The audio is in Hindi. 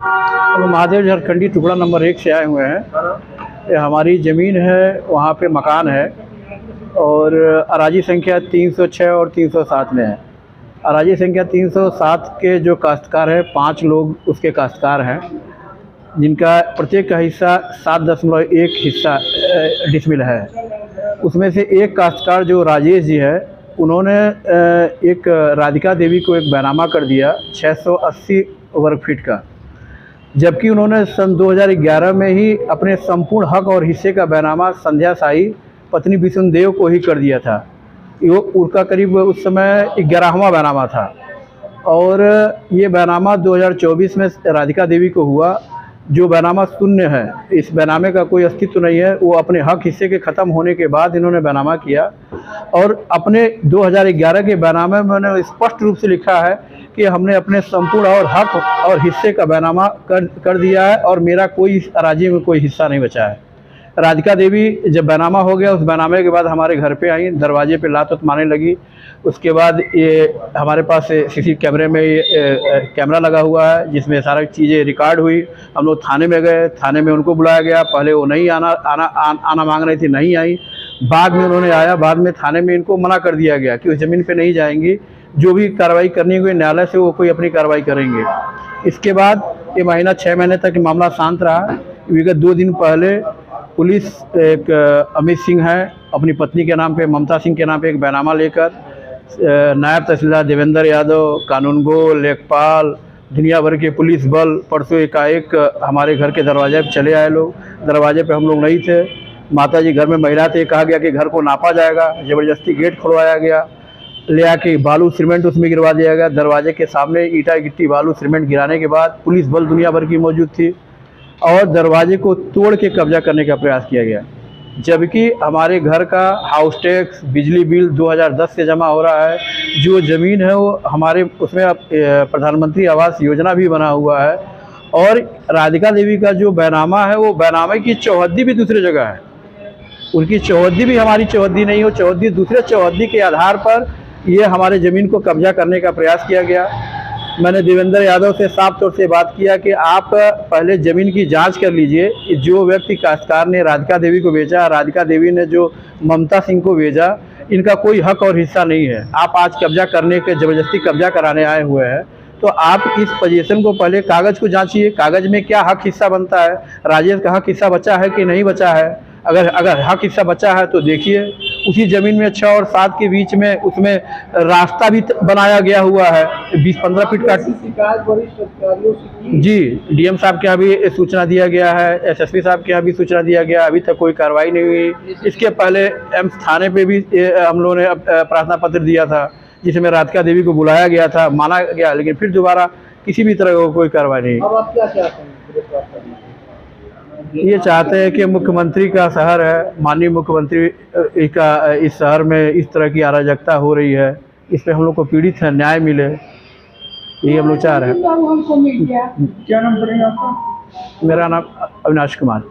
तो महादेव झारखंडी टुकड़ा नंबर 1 से आए हुए हैं। ये हमारी ज़मीन है, वहाँ पे मकान है और अराजी संख्या 306 और 307 में है। अराजी संख्या 307 के जो काश्तकार हैं, 5 लोग उसके काश्तकार हैं, जिनका प्रत्येक का हिस्सा 7.1 हिस्सा डिसमिल है। उसमें से एक काश्तकार जो राजेश जी है, उन्होंने एक राधिका देवी को एक बैनामा कर दिया 680 वर्ग फीट का, जबकि उन्होंने सन 2011 में ही अपने संपूर्ण हक और हिस्से का बैनामा संध्या साई पत्नी विष्णुदेव को ही कर दिया था। वो उनका करीब उस समय 11वां बैनामा था और ये बैनामा 2024 में राधिका देवी को हुआ, जो बैनामा शून्य है। इस बैनामे का कोई अस्तित्व नहीं है। वो अपने हक हिस्से के ख़त्म होने के बाद इन्होंने बैनामा किया और अपने 2011 के बैनामे में उन्होंने स्पष्ट रूप से लिखा है कि हमने अपने संपूर्ण और हक और हिस्से का बैनामा कर दिया है और मेरा कोई अराजी में कोई हिस्सा नहीं बचा है। राधिका देवी जब बैनामा हो गया, उस बैनामे के बाद हमारे घर पे आई, दरवाजे पे लात मारने लगी। उसके बाद ये हमारे पास सीसी कैमरे में ये कैमरा लगा हुआ है, जिसमें सारी चीज़ें रिकॉर्ड हुई। हम लोग थाने में गए, थाने में उनको बुलाया गया। पहले वो नहीं आना मांग रही थी, नहीं आई। बाद में उन्होंने आया, बाद में थाने में इनको मना कर दिया गया कि उस ज़मीन पे नहीं जाएंगी, जो भी कार्रवाई करनी होगी न्यायालय से वो कोई अपनी कार्रवाई करेंगे। इसके बाद ये महीना 6 महीने तक मामला शांत रहा। विगत 2 दिन पहले पुलिस एक अमित सिंह है, अपनी पत्नी के नाम पे, ममता सिंह के नाम पे एक बैनामा लेकर नायब तहसीलदार देवेंद्र यादव, कानूनगो, लेखपाल, दुनिया भर के पुलिस बल परसों एकाएक हमारे घर के दरवाजे पे चले आए लोग। दरवाजे पे हम लोग नहीं थे, माता जी घर में महिला थे। कहा गया कि घर को नापा जाएगा, ज़बरदस्ती गेट खुलवाया गया, ले आके बालू सीमेंट उसमें गिरवा दिया गया। दरवाजे के सामने ईटा गिट्टी बालू सीमेंट गिराने के बाद पुलिस बल दुनिया भर की मौजूद थी और दरवाजे को तोड़ के कब्जा करने का प्रयास किया गया, जबकि हमारे घर का हाउस टैक्स, बिजली बिल 2010 से जमा हो रहा है। जो ज़मीन है वो हमारे उसमें प्रधानमंत्री आवास योजना भी बना हुआ है और राधिका देवी का जो बैनामा है, वो बैनामे की चौहद्दी भी दूसरी जगह है। उनकी चौहद्दी भी हमारी चौहद्दी नहीं हो, चौहद्दी दूसरे चौहद्दी के आधार पर ये हमारे ज़मीन को कब्जा करने का प्रयास किया गया। मैंने देवेंद्र यादव से साफ तौर से बात किया कि आप पहले ज़मीन की जांच कर लीजिए। जो व्यक्ति काश्तकार ने राधिका देवी को बेचा, राधिका देवी ने जो ममता सिंह को भेजा, इनका कोई हक और हिस्सा नहीं है। आप आज कब्जा करने के, ज़बरदस्ती कब्जा कराने आए हुए हैं, तो आप इस पोजीशन को पहले कागज़ को जांचिए, कागज़ में क्या हक हिस्सा बनता है, राजेश का हक हिस्सा बचा है कि नहीं बचा है। अगर हक हिस्सा बचा है तो देखिए, उसी ज़मीन में 6 और 7 के बीच में उसमें रास्ता भी बनाया गया हुआ है 20-15 फीट का। वरिष्ठ अधिकारियों से जी, डीएम साहब के यहाँ भी सूचना दिया गया है, एसएसपी साहब के यहाँ भी सूचना दिया गया, अभी तक कोई कार्रवाई नहीं हुई। इसके पहले एम्स थाने पे भी हम लोगों ने प्रार्थना पत्र दिया था, जिसमें राधिका देवी को बुलाया गया था, माना गया, लेकिन फिर दोबारा किसी भी तरह का कोई कार्रवाई नहीं। अब आप क्या चाहते हैं? ये चाहते हैं कि मुख्यमंत्री का शहर है, माननीय मुख्यमंत्री का इस शहर में इस तरह की अराजकता हो रही है, इस पे हम लोग को पीड़ित है, न्याय मिले, यही हम लोग चाह रहे हैं। क्या नाम पड़ेगा आपका? मेरा नाम अविनाश कुमार।